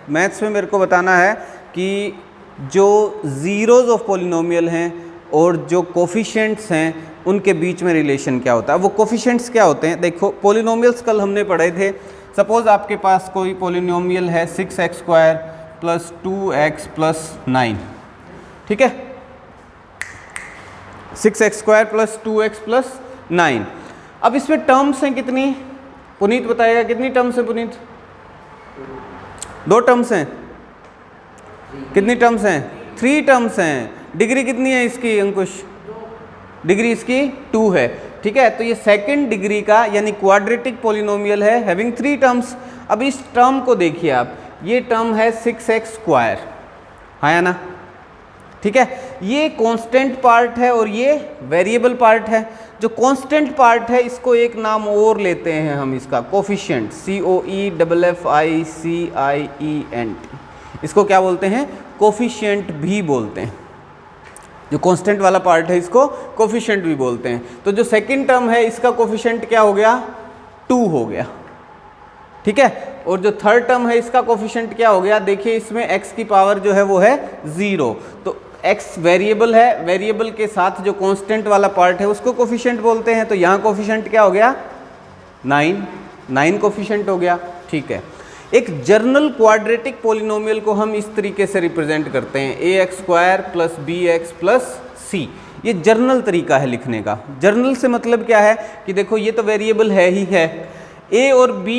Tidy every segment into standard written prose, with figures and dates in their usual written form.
Maths में मेरे को बताना है कि जो ज़ीरोज़ ऑफ पॉलिनोमियल हैं और जो कोफिशिएंट्स हैं उनके बीच में रिलेशन क्या होता है। वो कोफिशिएंट्स क्या होते हैं, देखो पॉलिनोमियल्स कल हमने पढ़े थे। सपोज़ आपके पास कोई पॉलिनोमियल है 6x² + 2x + 9, ठीक है, 6x² + 2x + 9। अब इसमें टर्म्स हैं कितनी, पुनीत बताएगा कितनी टर्म्स हैं पुनीत? 2 टर्म्स हैं। कितनी टर्म्स हैं? 3 टर्म्स हैं। डिग्री कितनी है इसकी अंकुश? डिग्री इसकी 2 है, ठीक है। तो ये सेकंड डिग्री का यानी क्वाड्रेटिक पॉलिनोमियल है हैविंग 3 टर्म्स। अब इस टर्म को देखिए आप, ये टर्म है 6x², हाँ या ना, ठीक है। ये कांस्टेंट पार्ट है और ये वेरिएबल पार्ट है। जो कांस्टेंट पार्ट है इसको एक नाम और लेते हैं हम, इसका कोफिशिएंट, COEFFICIENT, इसको क्या बोलते हैं? कोफिशिएंट भी बोलते हैं। जो कांस्टेंट वाला पार्ट है इसको कोफिशिएंट भी बोलते हैं। तो जो सेकंड टर्म है इसका कोफिशिएंट क्या हो गया? 2 हो गया, ठीक है। और जो थर्ड टर्म है इसका कोफिशिएंट क्या हो गया? देखिए इसमें x की पावर जो है वो है 0। तो x वेरिएबल है, वेरिएबल के साथ जो कांस्टेंट वाला पार्ट है उसको कोफिशिएंट बोलते हैं। तो यहाँ कोफिशिएंट क्या हो गया? 9 कोफिशिएंट हो गया, ठीक है। एक जर्नल क्वाड्रेटिक पॉलिनोमियल को हम इस तरीके से रिप्रेजेंट करते हैं, ax² + bx + c। ये जर्नल तरीका है लिखने का। जर्नल से मतलब क्या है कि देखो ये तो वेरिएबल है ही है, a और b,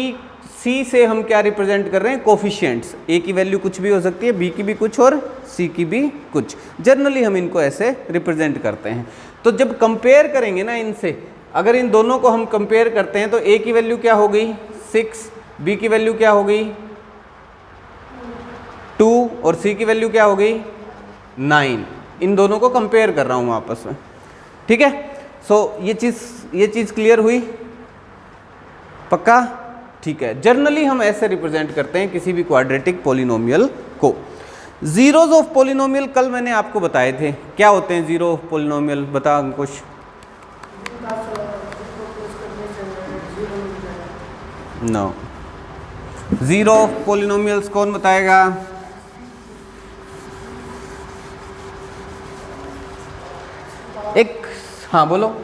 c से हम क्या रिप्रेजेंट कर रहे हैं? कोफिशिएंट्स। a की वैल्यू कुछ भी हो सकती है, b की भी कुछ और c की भी कुछ। जर्नली हम इनको ऐसे रिप्रेजेंट करते हैं। तो जब कंपेयर करेंगे ना इनसे, अगर इन दोनों को हम कंपेयर करते हैं तो a की वैल्यू क्या हो गई? 6, b की वैल्यू क्या हो गई? 2 और c की वैल्यू क्या हो गई? 9। इन दोनों को कंपेयर कर रहा हूँ आपस में, ठीक है। सो ये चीज़ क्लियर हुई? पक्का? ठीक है। जर्नली हम ऐसे रिप्रेजेंट करते हैं किसी भी क्वाड्रेटिक पॉलिनोमियल को। जीरोज ऑफ पॉलिनोमियल कल मैंने आपको बताए थे, क्या होते हैं जीरो ऑफ पॉलिनोमियल? बता अंकुश। नो, जीरो ऑफ पॉलिनोमियल्स कौन बताएगा? एक, हाँ बोलो।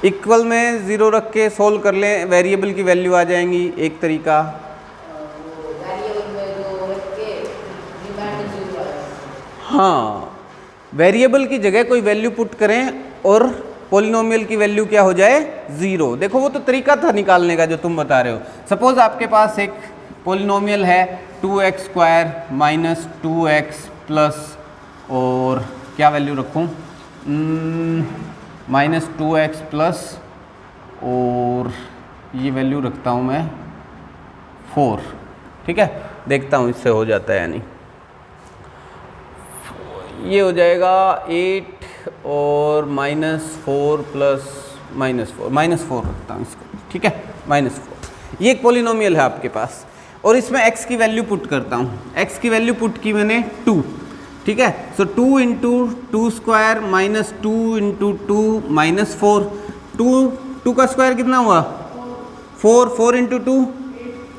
इक्वल में ज़ीरो रख के सोल्व कर लें, वेरिएबल की वैल्यू आ जाएंगी, एक तरीका। हाँ, वेरिएबल की जगह कोई वैल्यू पुट करें और पॉलिनोमियल की वैल्यू क्या हो जाए? 0। देखो वो तो तरीका था निकालने का जो तुम बता रहे हो। सपोज आपके पास एक पॉलिनोमियल है 2x² - 2x प्लस, और क्या वैल्यू रखूं? -2x प्लस, और ये वैल्यू रखता हूँ मैं 4, ठीक है। देखता हूँ इससे हो जाता है या नहीं। ये हो जाएगा 8 और -4 प्लस -4 रखता हूँ इसको, ठीक है, -4। ये एक पॉलिनोमियल है आपके पास और इसमें x की वैल्यू पुट करता हूँ। x की वैल्यू पुट की मैंने 2, ठीक है। सो 2 × 2² - 2 × 2 -4, 2 का स्क्वायर कितना हुआ? 4, 4 × 2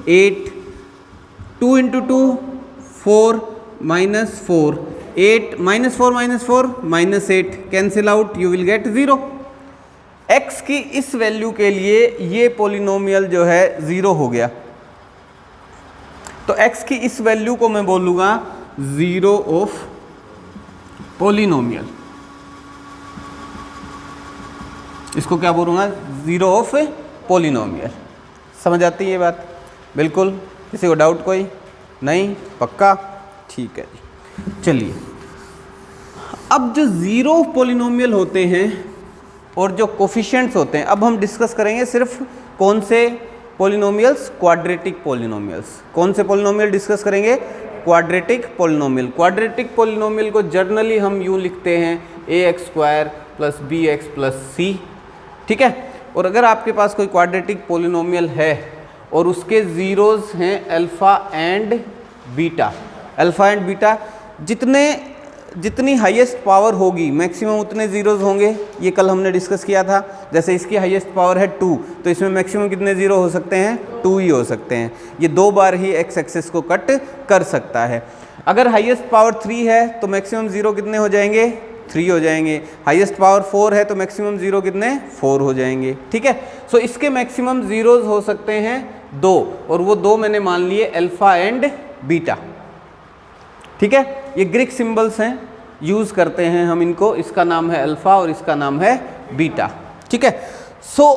8, 2 × 2 4 -4, 8 -4 -8, cancel out, you will get 0। x की इस वैल्यू के लिए ये पॉलिनोमियल जो है 0 हो गया। तो x की इस वैल्यू को मैं बोलूँगा जीरो ऑफ पॉलिनोमियल। इसको क्या बोलूँगा? Zero of polynomial. समझ आती है ये बात? बिल्कुल। किसी को डाउट कोई नहीं? पक्का? ठीक है जी। चलिए, अब जो जीरो ऑफ पॉलिनोमियल होते हैं और जो कोफिशिएंट्स होते हैं, अब हम डिस्कस करेंगे सिर्फ कौन से पॉलिनोमियल्स? Quadratic polynomials. कौन से पॉलिनोमियल डिस्कस करेंगे? Quadratic polynomial. क्वाड्रेटिक पॉलिनोमियल को जर्नली हम यूँ लिखते हैं ax² + bx + c, ठीक है। और अगर आपके पास कोई क्वाड्रेटिक पॉलिनोमियल है और उसके ज़ीरोज़ हैं अल्फ़ा एंड बीटा, जितने जितनी हाईएस्ट पावर होगी मैक्सिमम उतने ज़ीरोज़ होंगे, ये कल हमने डिस्कस किया था। जैसे इसकी हाईएस्ट पावर है 2, तो इसमें मैक्सिमम कितने ज़ीरो हो सकते हैं? 2 ही हो सकते हैं। ये 2 बार ही एक्स एक्सिस को कट कर सकता है। अगर हाईएस्ट पावर 3 है तो मैक्सिमम ज़ीरो कितने हो जाएंगे? 3 हो जाएंगे। हाईएस्ट पावर 4 है तो मैक्सिमम ज़ीरो कितने? 4 हो जाएंगे। ठीक है, सो इसके मैक्सिमम ज़ीरोज़ हो सकते हैं 2, और वो 2 मैंने मान लिए अल्फ़ा एंड बीटा। ठीक है, ये ग्रीक सिंबल्स हैं, यूज़ करते हैं हम इनको। इसका नाम है अल्फ़ा और इसका नाम है बीटा। ठीक है, सो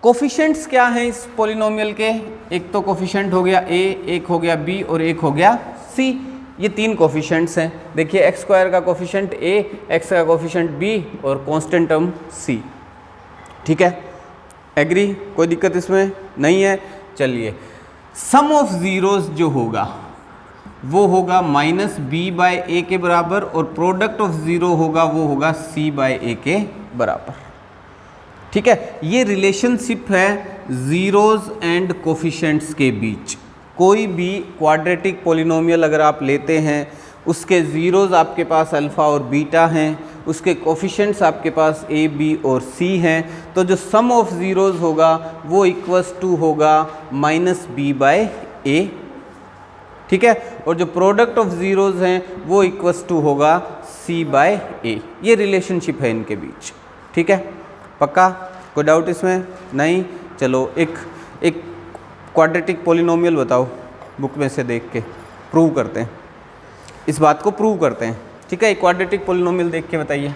कोफिशिएंट्स क्या हैं इस पॉलिनोमियल के? एक तो कोफिशिएंट हो गया a, एक हो गया b और एक हो गया c। ये 3 कोफिशिएंट्स हैं। देखिए एक्स स्क्वायर का कोफिशिएंट a, x का कोफिशिएंट b और कांस्टेंट टर्म c। ठीक है, एग्री? कोई दिक्कत इसमें नहीं है। चलिए, सम ऑफ ज़ीरोज़ जो होगा वो होगा माइनस बी बाय ए के बराबर, और प्रोडक्ट ऑफ ज़ीरो होगा वो होगा सी बाय ए के बराबर। ठीक है, ये रिलेशनशिप है ज़ीरोज़ एंड कोफिशिएंट्स के बीच। कोई भी क्वाड्रेटिक पॉलिनोमियल अगर आप लेते हैं, उसके ज़ीरोज़ आपके पास अल्फ़ा और बीटा हैं, उसके कोफिशिएंट्स आपके पास ए, बी और सी हैं, तो जो सम ऑफ ज़ीरोज़ होगा वो इक्वल्स टू होगा माइनस बी बाय ए। ठीक है, और जो प्रोडक्ट ऑफ ज़ीरोज़ हैं वो इक्वल्स टू होगा सी बाय ए। ये रिलेशनशिप है इनके बीच। ठीक है, पक्का? कोई डाउट इसमें नहीं? चलो एक क्वाड्रेटिक पॉलिनोमियल बताओ, बुक में से देख के प्रूव करते हैं, इस बात को प्रूव करते हैं। ठीक है, एक क्वाड्रेटिक पॉलिनोमियल देख के बताइए।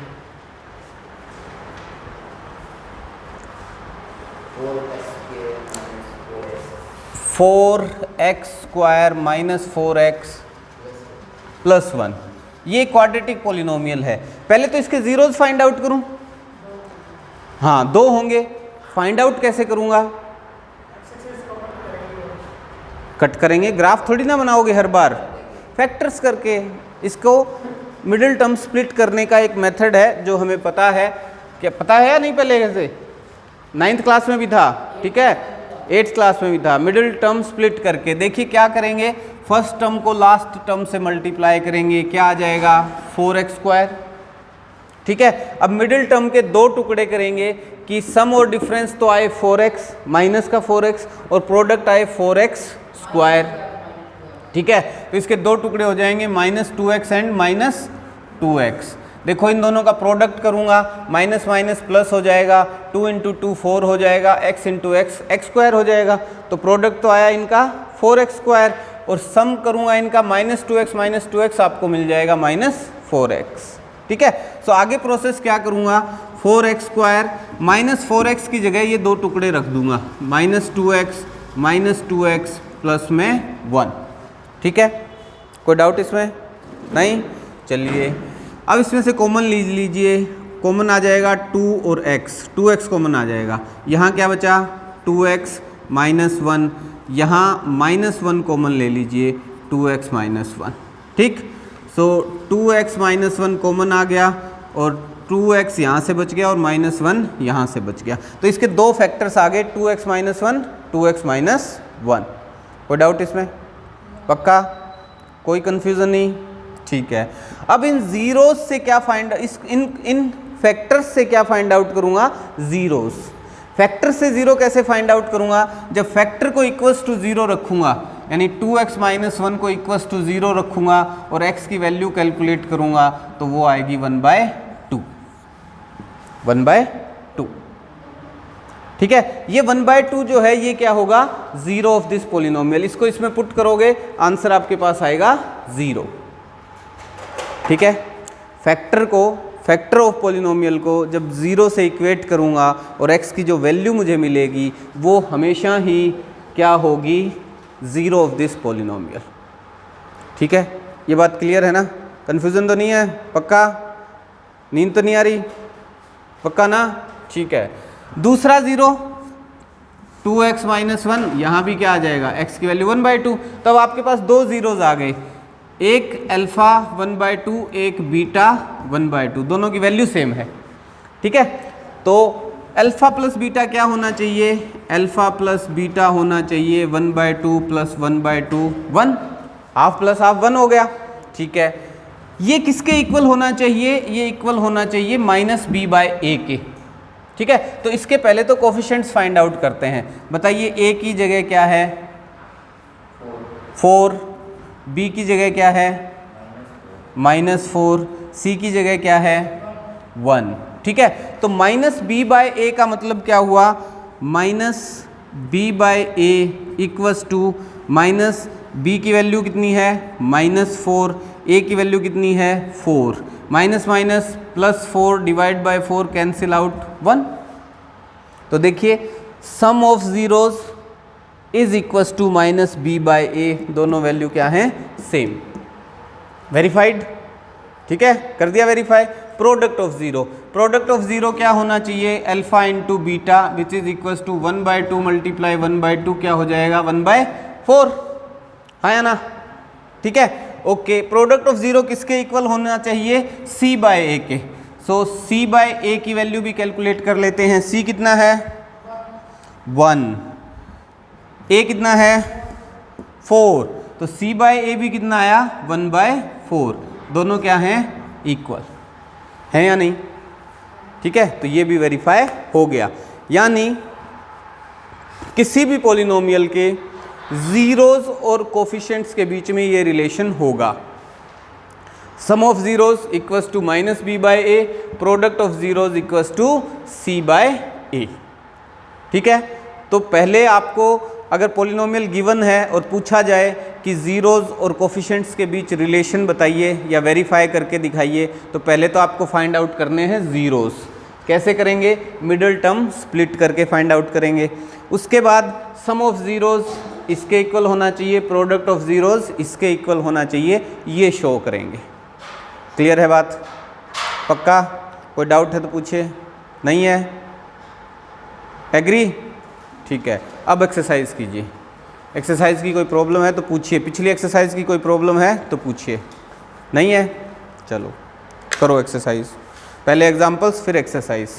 Four x square minus 4x plus 1, ये क्वाड्रेटिक पॉलिनोमियल है। पहले तो इसके ज़ीरोज़ फाइंड आउट करूं। हाँ, 2 होंगे। फाइंड आउट कैसे करूंगा? कट करेंगे, ग्राफ थोड़ी ना बनाओगे हर बार, फैक्टर्स करके। इसको मिडिल टर्म स्प्लिट करने का एक मेथड है जो हमें पता है। क्या पता है या नहीं? पहले कैसे 9th क्लास में भी था। ठीक है, 8th क्लास में भी था। मिडिल टर्म स्प्लिट करके देखिए क्या करेंगे, फर्स्ट टर्म को लास्ट टर्म से मल्टीप्लाई करेंगे, क्या आ जाएगा? 4x square. ठीक है, अब मिडिल टर्म के 2 टुकड़े करेंगे कि सम और डिफरेंस तो आए 4x माइनस का 4x और प्रोडक्ट आए 4x स्क्वायर। ठीक है, तो इसके 2 टुकड़े हो जाएंगे minus 2x and minus 2x। देखो इन दोनों का प्रोडक्ट करूंगा, माइनस माइनस प्लस हो जाएगा, 2 इंटू 2 4 हो जाएगा, x into x x square हो जाएगा। तो प्रोडक्ट तो आया इनका 4x स्क्वायर, और सम करूंगा इनका माइनस 2x आपको मिल जाएगा माइनस 4x। ठीक है, सो आगे प्रोसेस क्या करूंगा, 4x स्क्वायर माइनस 4x की जगह ये 2 टुकड़े रख दूंगा, माइनस 2x प्लस में 1। ठीक है, कोई डाउट इसमें नहीं? चलिए, अब इसमें से कॉमन लीजिए। कॉमन आ जाएगा 2 और x, 2x कॉमन आ जाएगा। यहाँ क्या बचा? 2x minus 1। यहाँ माइनस 1 कॉमन ले लीजिए, 2x माइनस 1। ठीक, सो 2x माइनस 1 कॉमन आ गया, और 2x यहाँ से बच गया और माइनस 1 यहाँ से बच गया। तो इसके 2 फैक्टर्स आ गए, 2x माइनस 1, 2x माइनस 1। कोई डाउट इसमें? पक्का? कोई कन्फ्यूज़न नहीं? ठीक है, अब इन ज़ीरोज़ से क्या फाइंड, इन फैक्टर्स से क्या फाइंड आउट करूँगा? ज़ीरोज़। फैक्टर से ज़ीरो कैसे फाइंड आउट करूँगा? जब फैक्टर को इक्वल्स टू 0 रखूँगा, यानी 2x माइनस 1 को इक्वल्स टू 0 रखूँगा और x की वैल्यू कैलकुलेट करूँगा, तो वो आएगी 1/2। 1/2। ठीक है, ये 1/2 जो है ये क्या होगा? Zero of this polynomial. इसको इसमें पुट करोगे, आंसर आपके पास आएगा 0। ठीक है, फैक्टर ऑफ पॉलिनोमियल को जब 0 से इक्वेट करूँगा और x की जो वैल्यू मुझे मिलेगी वो हमेशा ही क्या होगी? 0 ऑफ दिस पॉलिनोमियल। ठीक है, ये बात क्लियर है ना? कन्फ्यूज़न तो नहीं है? पक्का? नींद तो नहीं आ रही? पक्का ना? ठीक है, दूसरा 0, 2x माइनस 1, यहाँ भी क्या आ जाएगा? x की वैल्यू 1/2। तब आपके पास 2 ज़ीरोज़ आ गए, एक अल्फ़ा 1/2, एक बीटा 1/2, दोनों की वैल्यू सेम है। ठीक है, तो अल्फ़ा प्लस बीटा क्या होना चाहिए? अल्फ़ा प्लस बीटा होना चाहिए 1/2 प्लस 1/2, 1। हाफ प्लस हाफ 1 हो गया। ठीक है, ये किसके इक्वल होना चाहिए, ये इक्वल होना चाहिए माइनस बी बाय ए के। ठीक है, तो इसके पहले तो कोफिशिएंट्स फाइंड आउट करते हैं। बताइए ए की जगह क्या है 4, बी की जगह क्या है -4, सी की जगह क्या है 1। ठीक है, तो माइनस बी बाय ए का मतलब क्या हुआ, minus B by A equals to minus B की वैल्यू कितनी है -4, ए की वैल्यू कितनी है 4, minus minus +4 divide by 4 cancel out 1। तो देखिए sum of zeros is equals to minus B by A, दोनों वैल्यू क्या हैं सेम। वेरीफाइड, ठीक है, कर दिया verify. Product of zero, product of zero क्या होना चाहिए, alpha into beta which is equals to 1/2 multiply 1/2 क्या हो जाएगा 1/4, हाँ या ना। ठीक है, ओके। प्रोडक्ट ऑफ ज़ीरो किसके इक्वल होना चाहिए, सी बाय ए के। सो सी बाय ए की वैल्यू भी कैलकुलेट कर लेते हैं। सी कितना है 1, ए कितना है 4, तो सी बाय ए भी कितना आया 1/4, दोनों क्या हैं इक्वल, है या नहीं। ठीक है, तो ये भी वेरीफाई हो गया। यानी किसी भी पॉलिनोमियल के ज़ीरोज़ और कोफिशिएंट्स के बीच में ये रिलेशन होगा, sum of zeros equals to minus B by A, product of zeros equals to C by A. ठीक है, तो पहले आपको अगर पॉलिनोमियल गिवन है और पूछा जाए कि ज़ीरोज़ और कोफिशिएंट्स के बीच रिलेशन बताइए या वेरीफाई करके दिखाइए, तो पहले तो आपको फाइंड आउट करने हैं ज़ीरोज़। कैसे करेंगे, मिडल टर्म स्प्लिट करके फाइंड आउट करेंगे। उसके बाद सम ऑफ ज़ीरोज़ इसके इक्वल होना चाहिए, प्रोडक्ट ऑफ ज़ीरोज़ इसके इक्वल होना चाहिए, ये शो करेंगे। क्लियर है बात, पक्का, कोई डाउट है तो पूछिए, नहीं है, एग्री। ठीक है, अब एक्सरसाइज कीजिए। एक्सरसाइज की कोई प्रॉब्लम है तो पूछिए, पिछली एक्सरसाइज की कोई प्रॉब्लम है तो पूछिए, नहीं है, चलो करो एक्सरसाइज, पहले एग्जाम्पल्स फिर एक्सरसाइज।